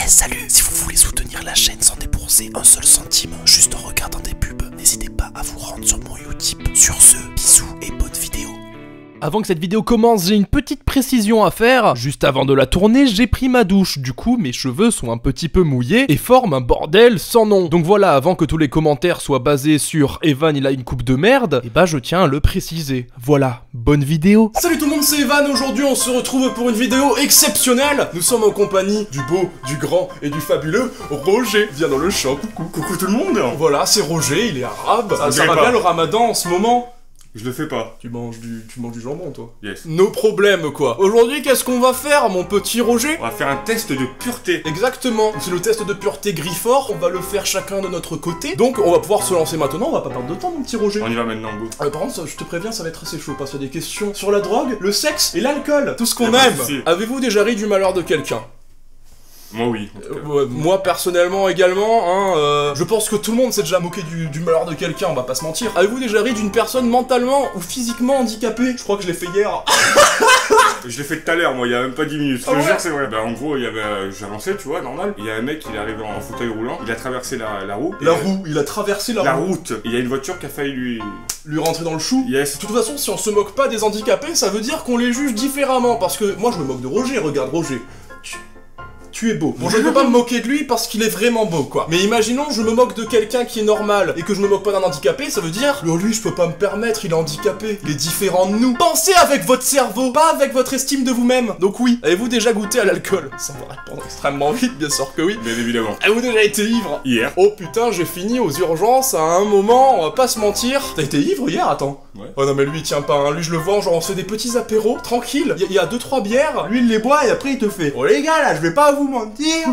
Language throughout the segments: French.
Ouais, salut. Si vous voulez soutenir la chaîne sans débourser un seul centime, juste en regardant des pubs, n'hésitez pas à vous rendre sur mon Utip. Sur ce, bisous et bonne vidéo. Avant que cette vidéo commence, j'ai une petite précision à faire. Juste avant de la tourner, j'ai pris ma douche. Du coup, mes cheveux sont un petit peu mouillés et forment un bordel sans nom. Donc voilà, avant que tous les commentaires soient basés sur Evan il a une coupe de merde, et bah je tiens à le préciser. Voilà, bonne vidéo. Salut tout le monde, c'est Evan. Aujourd'hui, on se retrouve pour une vidéo exceptionnelle. Nous sommes en compagnie du beau, du grand et du fabuleux Roger. Viens dans le champ. Coucou tout le monde. Voilà, c'est Roger, il est arabe. Ça dirait va pas. bien le ramadan en ce moment. Je le fais pas. Tu manges du jambon, toi. Yes. Nos problèmes, quoi. Aujourd'hui, qu'est-ce qu'on va faire, mon petit Roger? On va faire un test de pureté. Exactement. C'est le test de pureté Griffort. On va le faire chacun de notre côté. Donc, on va pouvoir se lancer maintenant. On va pas perdre de temps, mon petit Roger. On y va maintenant, go. Par contre, je te préviens, ça va être assez chaud parce qu'il y a des questions sur la drogue, le sexe et l'alcool. Tout ce qu'on Y a pas de aime. souci. Avez-vous déjà ri du malheur de quelqu'un? Moi oui. en tout cas. Ouais, moi personnellement également, hein, je pense que tout le monde s'est déjà moqué du malheur de quelqu'un, on va pas se mentir. Avez-vous déjà ri d'une personne mentalement ou physiquement handicapée? Je crois que je l'ai fait hier. Je l'ai fait tout à l'heure, moi, il y a même pas 10 minutes. Je Ah te ouais jure, c'est vrai. Bah, en gros, il y avait. J'avançais, tu vois, normal. Il y a un mec, il est arrivé en fauteuil roulant. Il a traversé la roue. La roue, il a traversé la roue. route. Il y a une voiture qui a failli Lui rentrer dans le chou. Yes. De toute façon, si on se moque pas des handicapés, ça veut dire qu'on les juge différemment. Parce que moi, je me moque de Roger, regarde Roger. Tu es beau. Bon, je ne peux pas me moquer de lui parce qu'il est vraiment beau, quoi. Mais imaginons, je me moque de quelqu'un qui est normal et que je me moque pas d'un handicapé, ça veut dire, lui, je peux pas me permettre, il est handicapé. Il est différent de nous. Pensez avec votre cerveau, pas avec votre estime de vous-même. Donc oui, avez-vous déjà goûté à l'alcool? Ça va répondre extrêmement vite, bien sûr que oui. Bien évidemment. Avez-vous déjà été ivre? Hier. Oh putain, j'ai fini aux urgences à un moment, on va pas se mentir. T'as été ivre hier? Attends. Ouais. Oh non mais lui il tient pas, hein. Lui je le vois, genre on se fait des petits apéros, tranquille, il y a 2-3 bières, lui il les boit et après il te fait oh les gars là je vais pas vous mentir,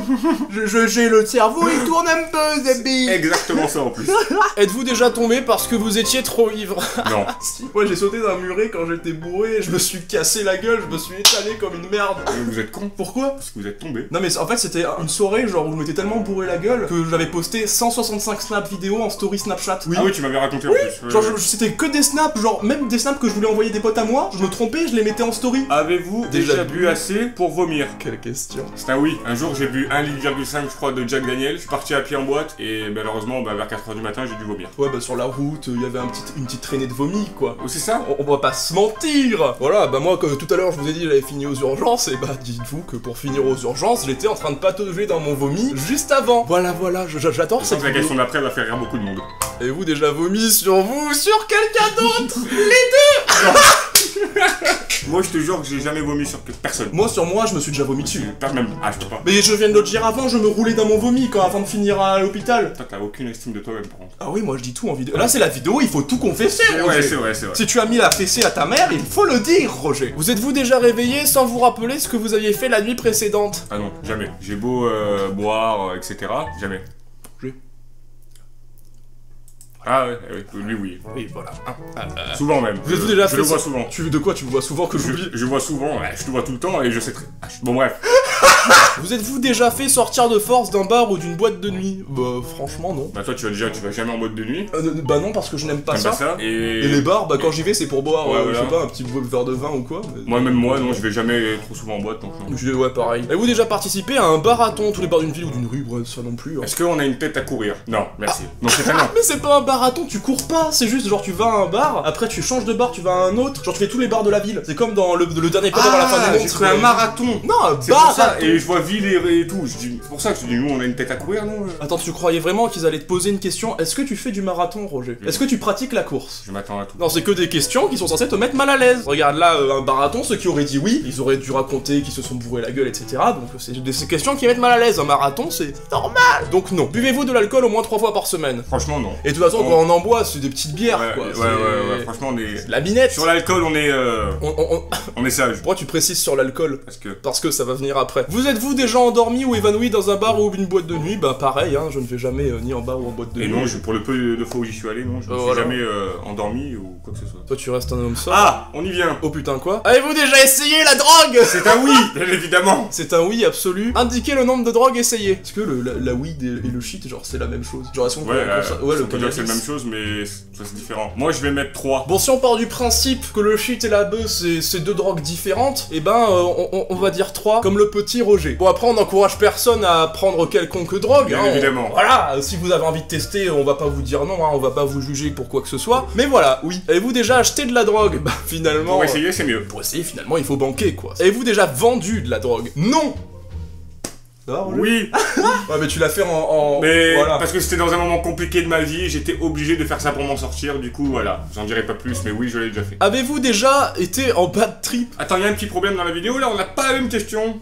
j'ai le cerveau il tourne un peu Zébi. Exactement ça en plus. Êtes-vous déjà tombé parce que vous étiez trop ivre? Non. Si. Moi j'ai sauté d'un muret quand j'étais bourré, je me suis cassé la gueule, je me suis étalé comme une merde. Vous êtes con. Pourquoi? Parce que vous êtes tombé. Non mais en fait c'était une soirée genre où je m'étais tellement bourré la gueule que j'avais posté 165 snaps vidéo en story Snapchat. Oui. Ah oui, tu m'avais raconté en plus. Genre c'était que des snaps, genre même des snaps que je voulais envoyer des potes à moi, je me trompais, je les mettais en story. Avez-vous déjà bu assez pour vomir? Quelle question. C'est un oui. Un jour, j'ai bu 1,5 litre, je crois, de Jack Daniel. Je suis parti à pied en boîte et malheureusement, vers 4h du matin, j'ai dû vomir. Ouais bah sur la route, il y avait une petite traînée de vomi quoi. Oh, c'est ça? On va pas se mentir. Voilà, bah moi comme tout à l'heure je vous ai dit j'avais fini aux urgences, et bah dites-vous que pour finir aux urgences, j'étais en train de patauger dans mon vomi juste avant. Voilà, j'adore Je sens cette que la vidéo. question d'après va faire rire beaucoup de monde. Avez-vous déjà vomi sur vous ou sur quelqu'un d'autre? Moi, je te jure que j'ai jamais vomi sur personne. Moi sur moi, je me suis déjà vomi dessus. Pas même. Ah, je peux pas. Mais je viens de le dire avant, je me roulais dans mon vomi avant de finir à l'hôpital. Toi, t'as aucune estime de toi-même, par contre. Ah oui, moi je dis tout en vidéo. Là c'est la vidéo, il faut tout confesser, Roger. Ouais, c'est vrai, c'est vrai. Si tu as mis la fessée à ta mère, il faut le dire, Roger. Vous êtes-vous déjà réveillé sans vous rappeler ce que vous aviez fait la nuit précédente? Ah non, jamais. J'ai beau boire, etc. Jamais. J'ai. Ah ouais, lui oui. Oui, voilà. Souvent même. Vous êtes-vous déjà Je fait le vois ça souvent. De quoi tu me vois souvent que j'oublie? Je vois souvent, ouais, je te vois tout le temps et je sais très... Ah, bon bref. Vous êtes-vous déjà fait sortir de force d'un bar ou d'une boîte de nuit? Bah franchement non. Bah toi tu vas jamais en mode de nuit. Bah non parce que je n'aime pas T'aimes ça. pas ça. Et les bars, bah quand j'y vais c'est pour boire, Ouais, je voilà. sais pas, un petit verre de vin ou quoi. mais- Moi, non, je vais jamais trop souvent en boîte, donc non. Ouais pareil. Avez-vous déjà participé à un barathon, tous les bars d'une ville ou d'une rue? Bref, ça non plus. Hein. Est-ce qu'on a une tête à courir? Non, merci. Non, c'est un non. Mais c'est pas un barathon, tu cours pas, c'est juste genre tu vas à un bar, après tu changes de bar, tu vas à un autre, genre tu fais tous les bars de la ville. C'est comme dans le dernier pas avant la fin du monde. J'ai cru un marathon. Non, un C'est pour ça, barathon. et je vois ville et tout. C'est pour ça que je te dis, nous on a une tête à courir, non? Attends, tu croyais vraiment qu'ils allaient te poser une question? Est-ce que tu fais du marathon, Roger? Est-ce que tu pratiques la course? Je m'attends à tout. Non, c'est que des questions qui sont censées te mettre mal à l'aise. Regarde là, un marathon, ceux qui auraient dit oui, ils auraient dû raconter qu'ils se sont bourrés la gueule, etc. Donc c'est ces questions qui mettent mal à l'aise. Un marathon, c'est normal. Donc non. Buvez-vous de l'alcool au moins 3 fois par semaine? Franchement, non. Et de toute façon, On- quand on en boit, c'est des petites bières, Ouais, quoi. ouais, franchement, on est... La binette. Sur l'alcool, on est... On- On est sage. Pourquoi tu précises sur l'alcool? Parce que... Ça va venir après. Vous êtes-vous déjà endormi ou évanoui dans un bar ou une boîte de nuit? Bah pareil, hein, je ne vais jamais ni en bar ou en boîte de Et nuit. non, pour le peu de fois où j'y suis allé, non, je me suis Voilà. jamais endormi ou quoi que ce soit. Toi tu restes un homme sobre. Ah, on y vient. Oh putain quoi? Avez-vous déjà essayé la drogue? C'est un oui, bien évidemment. C'est un oui absolu. Indiquez le nombre de drogues essayées. Est-ce que la weed et le shit, genre c'est la même chose? Genre est-ce qu'on Ouais, le on peut dire que c'est la même chose, mais ça c'est différent. Moi, je vais mettre 3. Bon, si on part du principe que le shit et la bœuf c'est deux drogues différentes, et ben on va dire 3, comme le petit Roger. Bon, après, on n'encourage personne à prendre quelconque drogue. Bien hein, évidemment. Voilà, si vous avez envie de tester, on va pas vous dire non, hein, on va pas vous juger pour quoi que ce soit. Mais voilà, oui. Avez-vous déjà acheté de la drogue? Bah, finalement... Pour essayer, c'est mieux. Pour essayer, finalement, il faut banquer, quoi. Avez-vous déjà vendu de la drogue? Non. Oui, Ouais, mais tu l'as fait en... mais Voilà. parce que c'était dans un moment compliqué de ma vie, j'étais obligé de faire ça pour m'en sortir, du coup voilà, j'en dirai pas plus, mais oui, je l'ai déjà fait. Avez-vous déjà été en bad trip? Attends, il y a un petit problème dans la vidéo là, on n'a pas la même question.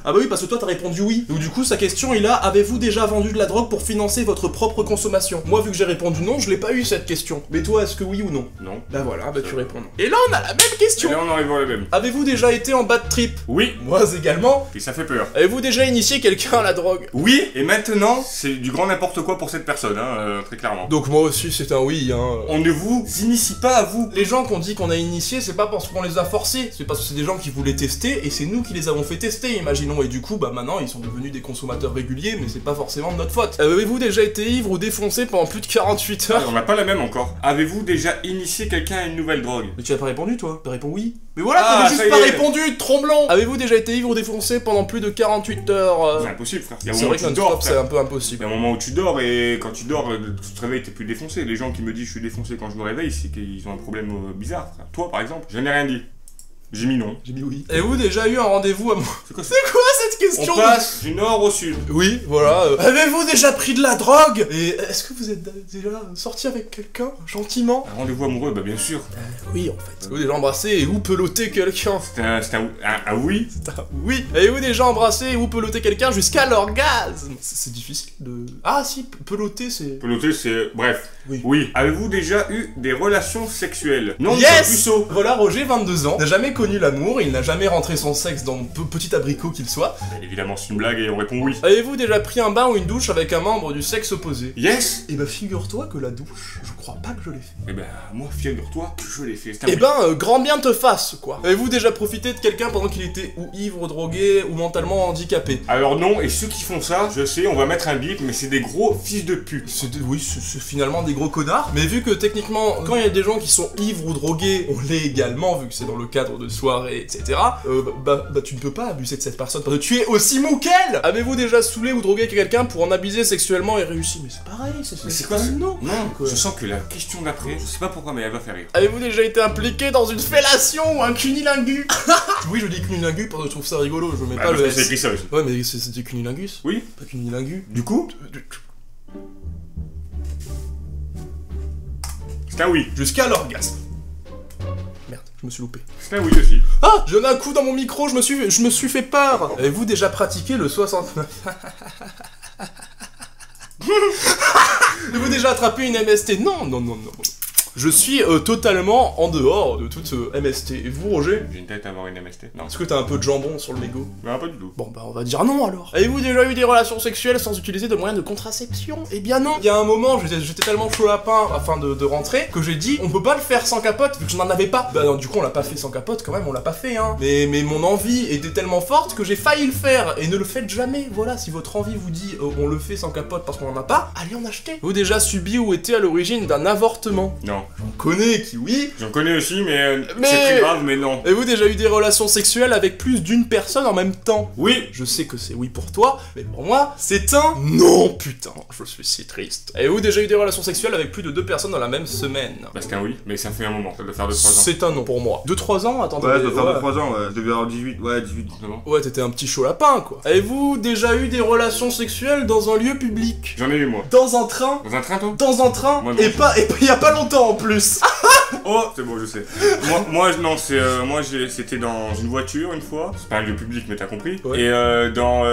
Ah bah oui, parce que toi t'as répondu oui. Donc du coup, sa question il a, avez-vous déjà vendu de la drogue pour financer votre propre consommation? Moi, vu que j'ai répondu non, je l'ai pas eu cette question. Mais toi, est-ce que oui ou non? Non. Bah voilà, bah tu réponds non. Et là, on a la même question. Et là on arrive à la même. Avez-vous déjà été en bad trip? Oui, Moi également. et ça fait peur. Avez-vous déjà initié quelqu'un à la drogue? Oui, et maintenant, c'est du grand n'importe quoi pour cette personne, hein, très clairement. Donc moi aussi, c'est un oui, hein. On ne vous initie pas à vous. Les gens qu'on dit qu'on a initié, c'est pas parce qu'on les a forcés, c'est parce que c'est des gens qui voulaient tester et c'est nous qui les avons fait tester, imaginons. Et du coup, bah maintenant, ils sont devenus des consommateurs réguliers, mais c'est pas forcément de notre faute. Avez-vous déjà été ivre ou défoncé pendant plus de 48 heures? On n'a pas la même encore. Avez-vous déjà initié quelqu'un à une nouvelle drogue? Mais tu as pas répondu, toi? T'as répondu oui. Mais voilà, Ah, t'avais ça juste y pas est. répondu, tromblon. Avez-vous déjà été ivre ou défoncé pendant plus de 48 heures? C'est impossible, frère. Il y a un C'est moment vrai où que tu non-stop, dors, c'est frère. un peu impossible. Il y a un moment où tu dors et quand tu dors, tu te réveilles, t'es plus défoncé. Les gens qui me disent je suis défoncé quand je me réveille, c'est qu'ils ont un problème bizarre. Frère. Toi, par exemple, je n'ai rien dit. J'ai mis non. J'ai mis oui. Avez-vous déjà eu un rendez-vous à moi? C'est quoi ça? C'est quoi cette question? On passe du nord au sud. Oui, voilà. Avez-vous déjà pris de la drogue? Et est-ce que vous êtes déjà sorti avec quelqu'un, gentiment? Un rendez-vous amoureux, bah bien sûr. Oui, en fait. Avez-vous déjà embrassé et ou peloté quelqu'un? C'était un oui. Oui. Avez-vous déjà embrassé et ou peloté quelqu'un jusqu'à l'orgasme? C'est difficile de... Ah si, peloter c'est... Peloter, c'est. Bref. Oui. Avez-vous déjà eu des relations sexuelles? Non, Yes! puceau. Voilà, Roger, 22 ans, n'a jamais connu l'amour, il n'a jamais rentré son sexe dans petit abricot qu'il soit. Bien évidemment, c'est une blague et on répond oui. Avez-vous déjà pris un bain ou une douche avec un membre du sexe opposé? Yes! Eh ben figure-toi que la douche, je crois pas que je l'ai fait. Eh ben, moi, figure-toi que je l'ai fait. C'est un Eh oui. ben, grand bien te fasse, quoi. Avez-vous déjà profité de quelqu'un pendant qu'il était ou ivre, drogué, ou mentalement handicapé? Alors non, et ceux qui font ça, je sais, on va mettre un bip, mais c'est des gros fils de pute. Oui, c'est finalement des gros connards. Mais vu que techniquement, quand il y a des gens qui sont ivres ou drogués, on l'est également, vu que c'est dans le cadre de soirées, etc. Bah tu ne peux pas abuser de cette personne parce que tu es aussi mou qu'elle. Avez-vous déjà saoulé ou drogué quelqu'un pour en abuser sexuellement et réussi? Mais c'est pareil, Mais c'est quoi ce non? Non, Quoi. je sens que la question d'après, je sais pas pourquoi, mais elle va faire rire. Avez-vous déjà été impliqué dans une fellation ou un cunilingus? Oui, je dis cunilingus parce que je trouve ça rigolo, je mets Bah, pas parce le que c'est S. écrit ça aussi. Ouais, mais c'était cunilingus? Oui. Pas cunilingus. Du coup, c'est un oui. Jusqu'à l'orgasme. Merde, je me suis loupé. C'est un oui aussi. Ah, j'en ai un coup dans mon micro, je me suis fait peur. Avez-vous déjà pratiqué le 69? Avez-vous déjà attrapé une MST? Non, non, non, non. Je suis totalement en dehors de toute MST. Et vous, Roger? J'ai une tête à avoir une MST. Non. Est-ce que t'as un peu de jambon sur le mégot? Non, pas du tout. Bon bah on va dire non alors. Avez-vous déjà eu des relations sexuelles sans utiliser de moyens de contraception? Eh bien non. Il y a un moment, j'étais tellement chaud lapin afin de rentrer que j'ai dit on peut pas le faire sans capote vu que je n'en avais pas. Bah non, du coup on l'a pas fait sans capote quand même, on l'a pas fait hein. Mais mon envie était tellement forte que j'ai failli le faire et ne le faites jamais. Voilà, si votre envie vous dit on le fait sans capote parce qu'on en a pas, allez en acheter. Vous déjà subi ou été à l'origine d'un avortement? Non. J'en connais qui oui. J'en connais aussi, mais Mais- c'est très grave, mais non. Avez-vous déjà eu des relations sexuelles avec plus d'une personne en même temps? Oui. Je sais que c'est oui pour toi, mais pour moi, c'est un non, putain, je suis si triste. Avez-vous déjà eu des relations sexuelles avec plus de 2 personnes dans la même semaine? Bah, c'est un oui, mais ça fait un moment. Ça doit faire 2-3 ans. C'est un non pour moi. 2-3 ans? Attendez. Ouais, ça doit faire ouais. 2-3 ans, ouais. Je devais avoir 18, ouais, 18, 19 ans. Ouais, t'étais un petit chaud lapin, quoi. Avez-vous déjà eu des relations sexuelles dans un lieu public? J'en ai eu, moi. Dans un train? Dans un train, toi? Dans un train? Moi, non. Et y a pas longtemps en plus. Oh, c'est bon, je sais. Non, c'est c'était dans une voiture une fois. C'est pas un lieu public, mais t'as compris. Ouais. Et dans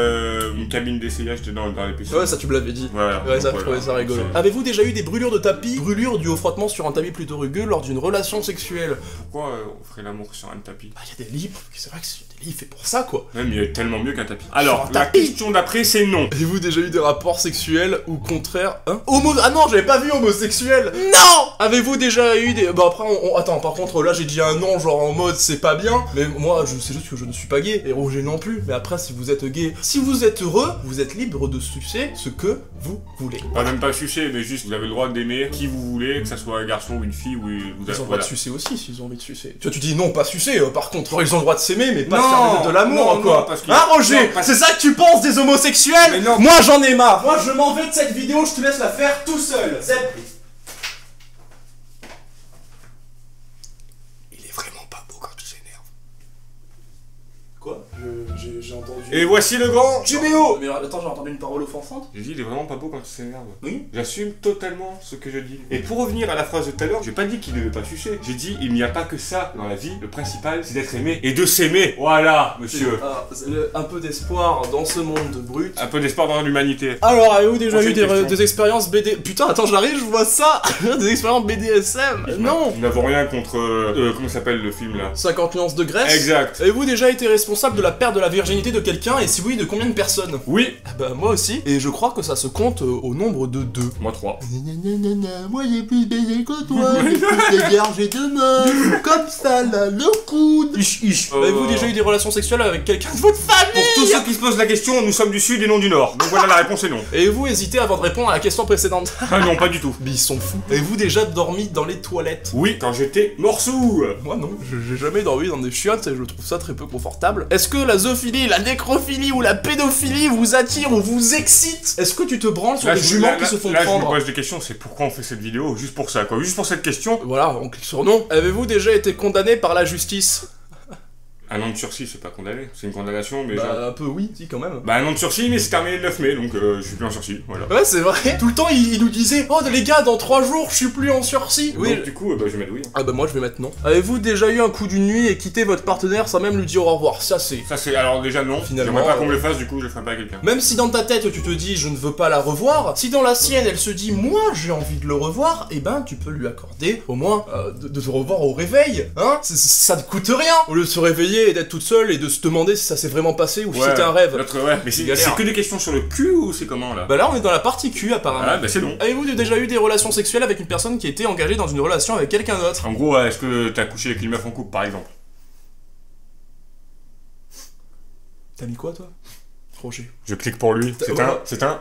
une cabine d'essayage, j'étais dans les piscines. Ouais, ça tu me l'avais dit. Voilà. Ouais, ça, Donc, je voilà. trouvais ça rigolo. C'est- Avez-vous déjà eu des brûlures de tapis? Brûlures dues au frottement sur un tapis plutôt rugueux lors d'une relation sexuelle? Pourquoi on ferait l'amour sur un tapis? Bah, y a des lits, c'est vrai que des lits faits pour ça, quoi. Même il y a tellement mieux qu'un tapis. Alors, un la tapis. question d'après, c'est non. Avez-vous déjà eu des rapports sexuels ou contraire? Hein? Ah non, j'avais pas vu homosexuel. Non. Avez-vous déjà eu des... Bah après, attends, par contre, là, j'ai dit un non, genre en mode c'est pas bien. Mais moi, c'est juste que je ne suis pas gay. Et Roger non plus. Mais après, si vous êtes gay, si vous êtes heureux, vous êtes libre de sucer ce que vous voulez. Pas même pas sucer, mais juste vous avez le droit d'aimer qui vous voulez, que ça soit un garçon ou une fille, ou vous Ils ont le droit voilà. de sucer aussi, s'ils ont envie de sucer. Tu vois, tu dis non, pas sucer, par contre. Ils ont le droit de s'aimer, mais pas Non, faire de l'amour, non, quoi. non, parce que- Hein, Roger? non, parce- C'est ça que tu penses des homosexuels? Mais non. Moi, j'en ai marre. Moi, je m'en vais de cette vidéo, je te laisse la faire tout seul. Zeb. Il est vraiment pas beau quand tu s'énerves. Quoi? J'ai entendu... Et voici le grand JBO! Mais attends, j'ai entendu une parole offensante? J'ai dit, il est vraiment pas beau quand tu s'énerves. Oui. J'assume totalement ce que je dis. Et pour revenir à la phrase de tout à l'heure, j'ai pas dit qu'il devait pas sucer. J'ai dit, il n'y a pas que ça dans la vie. Le principal, c'est d'être aimé et de s'aimer. Voilà, monsieur. Ah, un peu d'espoir dans ce monde brut. Un peu d'espoir dans l'humanité. Alors, avez-vous déjà eu Prochaine question. des expériences BD... Putain, attends, j'arrive, je vois ça. Des expériences BDSM. Non. Nous n'avons rien contre... comment s'appelle le film là? 50 nuances de Grèce. Exact. Avez-vous déjà été responsable de la perte de la virginité de quelqu'un, et si oui, de combien de personnes? Oui. Ah bah moi aussi, et je crois que ça se compte au nombre de 2. Moi 3. Moi j'ai plus baisé que toi, j'ai plus dégargé de meufs, comme ça là, le coude. Avez-vous déjà eu des relations sexuelles avec quelqu'un de votre famille? Pour tous ceux qui se posent la question, nous sommes du sud et non du nord. Donc voilà, la réponse est non. Avez-vous hésité avant de répondre à la question précédente? Ah non, pas du tout. Mais ils sont fous. Avez-vous déjà dormi dans les toilettes? Oui, quand j'étais morceau. Moi non, j'ai jamais dormi dans des chiottes et je trouve ça très peu confortable. Est-ce que la zoophilie, la nécrophilie ou la pédophilie vous attire ou vous excite? Est-ce que tu te branles sur des juments qui se font là, je me prendre? pose des questions, c'est pourquoi on fait cette vidéo? Juste pour ça, quoi. Juste pour cette question. Voilà, on clique sur non. Avez-vous déjà été condamné par la justice? Un an de sursis, c'est pas condamné. C'est une condamnation, mais... Bah un peu oui, si quand même. Bah un an de sursis, mais c'est terminé le 9 mai, donc je suis plus en sursis, voilà. Ouais, c'est vrai. Tout le temps, il nous disait, oh les gars, dans 3 jours, je suis plus en sursis. Oui. Donc du coup, bah, je vais mettre oui. Ah bah moi je vais mettre non. Avez-vous déjà eu un coup d'une nuit et quitté votre partenaire sans même lui dire au revoir? Ça c'est... Ça c'est... Alors déjà non, Finalement, j'aimerais pas qu'on me le fasse, du coup je le ferai pas à quelqu'un. Même si dans ta tête tu te dis je ne veux pas la revoir, si dans la sienne elle se dit moi j'ai envie de le revoir, et ben tu peux lui accorder au moins de te revoir au réveil, hein. Ça ne coûte rien. Au lieu de se réveiller et d'être toute seule et de se demander si ça s'est vraiment passé ou si c'était un rêve. Ouais, mais c'est galère. que des questions sur le cul ou c'est comment là? Bah là on est dans la partie Q apparemment. Ah bah c'est non. Avez-vous déjà eu des relations sexuelles avec une personne qui était engagée dans une relation avec quelqu'un d'autre? En gros, est-ce que t'as couché avec une meuf en couple par exemple? T'as mis quoi toi? Roger. Je clique pour lui, c'est un...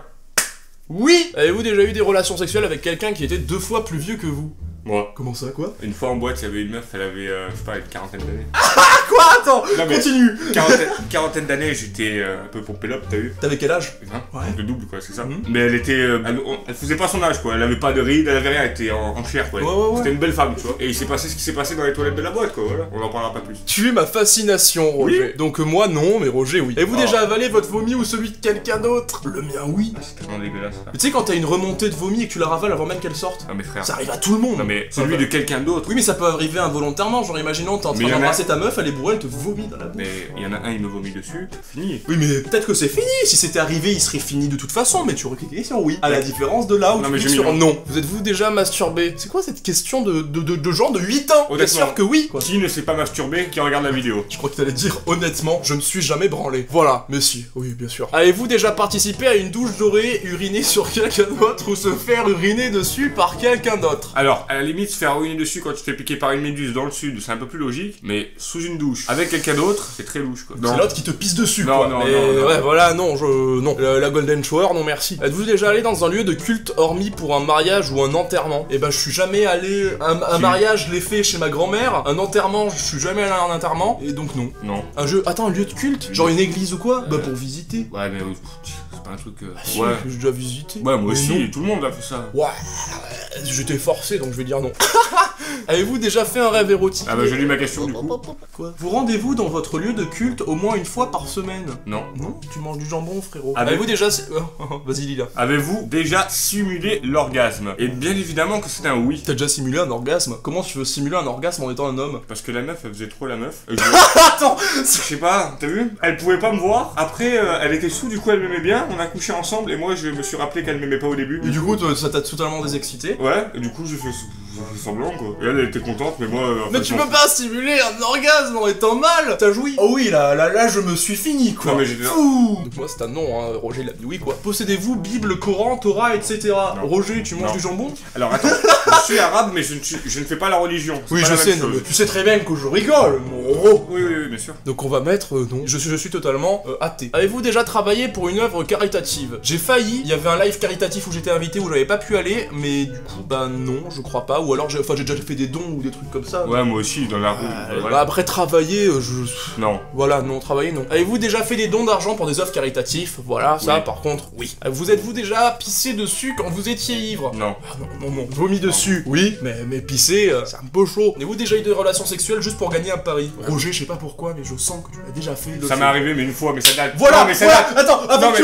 Oui. Avez-vous déjà eu des relations sexuelles avec quelqu'un qui était 2 fois plus vieux que vous? Moi. Comment ça, quoi? Une fois en boîte, il y avait une meuf, elle avait, je sais pas, une quarantaine d'années. Quoi? Attends, Non, mais- continue. Quarantaine d'années, j'étais un peu pompé l'op, t'as vu? T'avais quel âge? 20, Ouais. donc le double quoi, c'est ça. Mhm. Mais elle était, elle faisait pas son âge quoi, elle avait pas de rides, elle avait rien, elle était en chair quoi. Ouais. C'était une belle femme, tu vois. Et il s'est passé ce qui s'est passé dans les toilettes de la boîte quoi, voilà. On en parlera pas plus. Tu es ma fascination, Roger. Donc moi non, mais Roger oui. Avez-vous déjà avalé votre vomi ou celui de quelqu'un d'autre? Le mien oui. C'est tellement dégueulasse ça. Mais tu sais quand t'as une remontée de vomi et que tu la ravales avant même qu'elle sorte? Non mais frère. Ça arrive à tout le monde. Non mais celui de quelqu'un d'autre. Oui mais ça peut arriver involontairement, genre imaginons t'es en Mais train y en a- d'embrasser ta meuf, elle est bourrée, elle te vomit dans la bouche. Mais il y en a un, il me vomit dessus, c'est fini. Oui mais peut-être que c'est fini, si c'était arrivé il serait fini de toute façon, mais tu aurais cliqué sur oui. À la différence de là où Non, tu mais cliques j'ai mis sur non. non. Vous êtes-vous déjà masturbé? C'est quoi cette question de gens de 8 ans? Bien Honnêtement. sûr que oui quoi. Qui ne s'est pas masturbé qui regarde la vidéo? Je crois que t'allais dire honnêtement, je me suis jamais branlé. Voilà, mais si, oui, bien sûr. Avez-vous déjà participé à une douche dorée, uriner sur quelqu'un d'autre ou se faire uriner dessus par quelqu'un d'autre? Alors, à la limite, se faire uriner dessus quand tu te fais piquer par une méduse dans le sud, c'est un peu plus logique, mais sous une douche, avec quelqu'un d'autre, c'est très louche quoi. C'est l'autre qui te pisse dessus, Non, quoi. non, Mais non. ouais, voilà, non, non. La Golden Shower, non merci. Êtes-vous déjà allé dans un lieu de culte hormis pour un mariage ou un enterrement? Eh ben, je suis jamais allé. Un Si. mariage, je l'ai fait chez ma grand-mère. Un enterrement, je suis jamais allé à un enterrement. Et donc, non. Non. Attends, un lieu de culte? Genre une église ou quoi? Bah, pour visiter. Ouais, mais c'est pas un truc. Ah, si, Ouais. j'ai déjà visité. Ouais, moi Mais aussi, non. tout le monde a fait ça. Ouais, j'étais forcé donc je vais dire non. Avez-vous déjà fait un rêve érotique? Ah bah, je lis ma question du coup. Quoi? Vous rendez-vous dans votre lieu de culte au moins une fois par semaine? Non. Non? Tu manges du jambon, frérot. Ah, Avez-vous déjà... Vas-y, Lila. Avez-vous déjà simulé l'orgasme? Et bien évidemment que c'est un oui. T'as déjà simulé un orgasme? Comment tu veux simuler un orgasme en étant un homme? Parce que la meuf, elle faisait trop la meuf. Je Attends! sais pas, t'as vu? Elle pouvait pas me voir. Après, elle était sous, du coup, elle m'aimait bien. On a couché ensemble et moi, je me suis rappelé qu'elle m'aimait pas au début. Et du coup, ça t'a totalement désexcité? Ouais, et du coup, j'ai fait semblant quoi. Et elle était contente, mais moi. en Mais fait, tu je peux pas simuler un orgasme en étant mal! T'as joui? Oh oui, là, je me suis fini, quoi. Non, mais j'étais- Fou! Donc moi, c'est un non, hein. Roger, il a dit oui, quoi. Possédez-vous Bible, Coran, Torah, etc. Non. Roger, tu manges Non. du jambon? Alors attends, je suis arabe, mais je ne fais pas la religion. C'est Oui, pas je la sais, même non, mais chose. tu sais très bien que je rigole, mon gros. Oui, bien sûr. Donc on va mettre non. Je suis totalement athée. Avez-vous déjà travaillé pour une œuvre caritative? J'ai failli, il y avait un live caritatif où j'étais invité où j'avais pas pu aller, mais du coup, bah non, je crois pas. Ou alors j'ai déjà fait des dons ou des trucs comme ça. Ouais, moi aussi, dans la rue. Bah après travailler, Non. Voilà, non, travailler, non. Avez-vous déjà fait des dons d'argent pour des œuvres caritatives? Voilà, ça par contre, oui. Vous êtes-vous déjà pissé dessus quand vous étiez ivre? Non. Ah non. Vomi dessus, oui, mais pisser, c'est un peu chaud. Avez-vous déjà eu des relations sexuelles juste pour gagner un pari? Roger, je sais pas pourquoi, mais je sens que tu l'as déjà fait. Ça m'est arrivé, mais une fois, mais ça date. Voilà, non, mais ça voilà. date. Attends, avant Non, que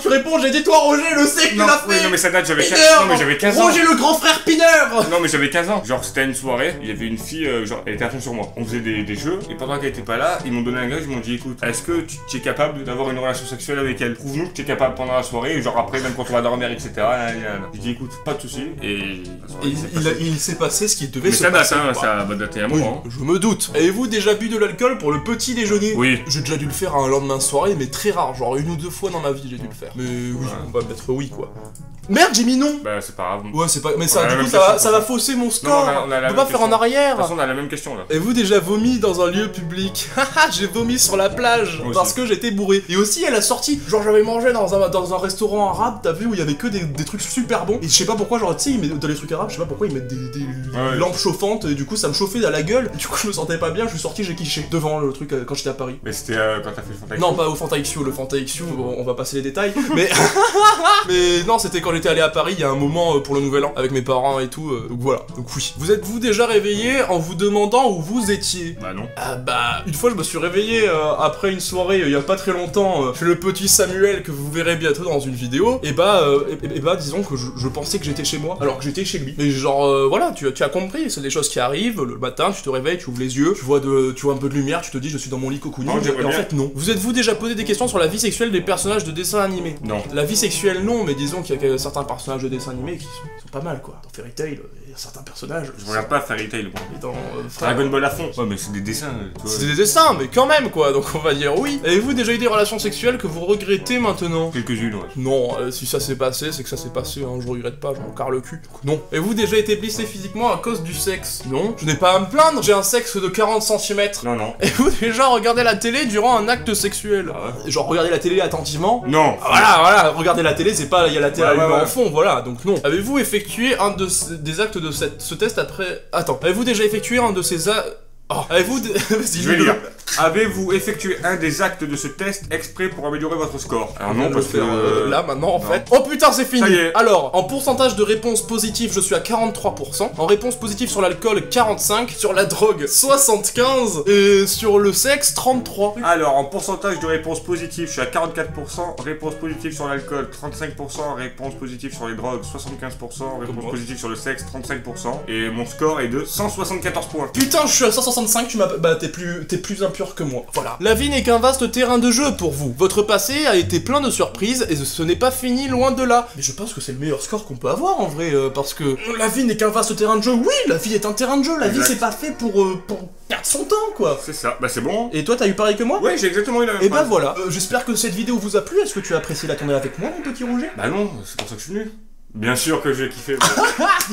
tu répondes, j'ai dit toi Roger, le sais que tu l'as fait. Non, mais ça date, j'avais 15 Pineur. ans. Non, mais j'avais 15 ans. Roger le grand frère Pineur. Non, mais j'avais 15 ans. Genre, c'était une soirée, il y avait une fille, genre, elle était à fond sur moi. On faisait des jeux, et pendant qu'elle était pas là, ils m'ont donné un gage, ils m'ont dit écoute, est-ce que tu es capable d'avoir une relation sexuelle avec elle? Prouve-nous que tu es capable pendant la soirée, et genre après, même quand on va dormir, etc. J'ai dit écoute, pas de soucis, et. Il s'est passé ce qui devait mais se ça date, passer. hein, ça va dater un Oui, moment. je me doute. Avez-vous déjà bu de l'alcool pour le petit déjeuner? Oui. J'ai déjà dû le faire un lendemain de soirée, mais très rare, genre 1 ou 2 fois dans ma vie j'ai dû le faire. Mais oui, on va mettre oui quoi. Merde, j'ai mis non. Bah c'est pas grave. Ouais, c'est pas. Mais On ça, a la du coup, même question, ça va fausser mon score. Non, on a la on peut même pas faire en question. De arrière. toute façon, on a la même question là. Avez-vous déjà vomi dans un lieu public? Haha, j'ai vomi sur la plage Moi aussi. parce que j'étais bourré. Et aussi, elle a sorti, genre j'avais mangé dans un restaurant arabe, t'as vu, où il y avait que des trucs super bons. Et je sais pas pourquoi, genre tu sais, ils mettent dans les trucs arabes, je sais pas pourquoi ils mettent des lampes chauffantes. Et du coup, ça me chauffait à la gueule. Et du coup, je me sentais pas bien. Je suis sorti, j'ai quiché devant le truc quand j'étais à Paris. Mais c'était quand t'as fait le Fanta Non, pas au Fanta XU, le Fanta XU, on va passer les détails. Mais mais non, c'était quand j'étais allé à Paris il y a un moment pour le nouvel an avec mes parents et tout. Donc voilà. Donc oui. Vous êtes-vous déjà réveillé en vous demandant où vous étiez? Bah non. Ah bah, une fois je me suis réveillé après une soirée il y a pas très longtemps chez le petit Samuel que vous verrez bientôt dans une vidéo. Et bah disons que je pensais que j'étais chez moi alors que j'étais chez lui. Et genre voilà, tu as compris, c'est des choses qui arrivent. Le matin, tu te réveilles, tu ouvres les yeux, tu vois un peu de lumière, tu te dis je suis dans mon lit cocooning. Et en fait non. Vous êtes-vous déjà posé des questions sur la vie sexuelle des personnages de dessins animés? Non. La vie sexuelle non, mais disons qu'il y a certains personnages de dessins animés qui sont pas mal quoi. Dans Fairy Tail, il y a certains personnages. Je regarde pas Fairy Tail moi. Et dans Dragon Ball à fond. Ouais mais c'est des dessins. Tu vois. C'est des dessins, mais quand même quoi, donc on va dire oui. Avez-vous déjà eu des relations sexuelles que vous regrettez maintenant? Quelques-unes ouais. Non, si ça s'est passé, c'est que ça s'est passé, hein, je regrette pas, je m'en carre le cul. Donc, non. Avez-vous déjà été blessé physiquement à cause du sexe? Non. Je n'ai pas à me plaindre, j'ai un sexe de 40 cm. Non. Avez-vous déjà regardé la télé durant un acte sexuel? Ah ouais. Genre regarder la télé attentivement? Non. Voilà, regarder la télé, c'est pas, il y a la télé allumée ouais. en fond, voilà, donc non. Avez-vous effectué un des actes de ce test après... Attends, avez-vous déjà effectué un de ces actes... Oh, avez-vous... Je vais lire. Avez-vous effectué un des actes de ce test exprès pour améliorer votre score? Alors non, parce que... là, maintenant, en fait. Oh putain, c'est fini! Ça y est. Alors, en pourcentage de réponses positives, je suis à 43%. En réponse positive sur l'alcool, 45%. Sur la drogue, 75%. Et sur le sexe, 33%. Alors, en pourcentage de réponses positives, je suis à 44%. Réponse positive sur l'alcool, 35%. Réponse positive sur les drogues, 75%. Réponse positive sur le sexe, 35%. Et mon score est de 174 points. Putain, je suis à 165, tu m'as... Bah, t'es plus impur que moi. Voilà. La vie n'est qu'un vaste terrain de jeu pour vous. Votre passé a été plein de surprises et ce n'est pas fini loin de là. Mais je pense que c'est le meilleur score qu'on peut avoir en vrai, parce que la vie n'est qu'un vaste terrain de jeu. Oui, la vie est un terrain de jeu. La vie c'est pas fait pour perdre son temps, quoi. C'est ça. Bah c'est bon. Et toi, t'as eu pareil que moi? Ouais, j'ai exactement eu la même Et bah phrase. voilà. J'espère que cette vidéo vous a plu. Est-ce que tu as apprécié la tournée avec moi, mon petit Roger? Bah non, c'est pour ça que je suis venu. Bien sûr que j'ai kiffé.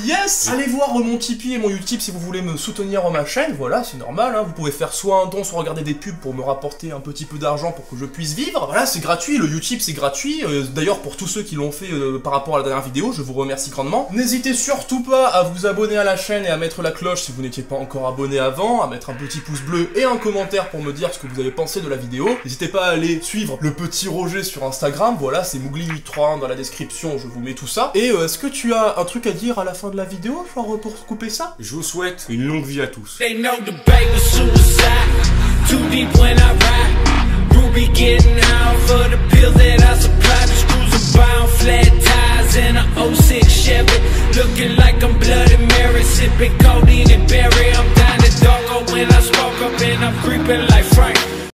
Yes! Allez voir mon Tipeee et mon Utip si vous voulez me soutenir ma chaîne, voilà, c'est normal, hein. Vous pouvez faire soit un don, soit regarder des pubs pour me rapporter un petit peu d'argent pour que je puisse vivre. Voilà, c'est gratuit, le Utip c'est gratuit. D'ailleurs, pour tous ceux qui l'ont fait par rapport à la dernière vidéo, je vous remercie grandement. N'hésitez surtout pas à vous abonner à la chaîne et à mettre la cloche si vous n'étiez pas encore abonné avant, à mettre un petit pouce bleu et un commentaire pour me dire ce que vous avez pensé de la vidéo. N'hésitez pas à aller suivre le petit Roger sur Instagram, voilà, c'est Mougli831 dans la description, je vous mets tout ça. Et est-ce que tu as un truc à dire à la fin de la vidéo, genre pour couper ça? Je vous souhaite une longue vie à tous. They know the bait was suicide. Too deep when I ride. Ruby getting out for the pills that I supply. The screws are bound, flat tires in a 06 Chevy. Looking like I'm Bloody Mary, sipping cold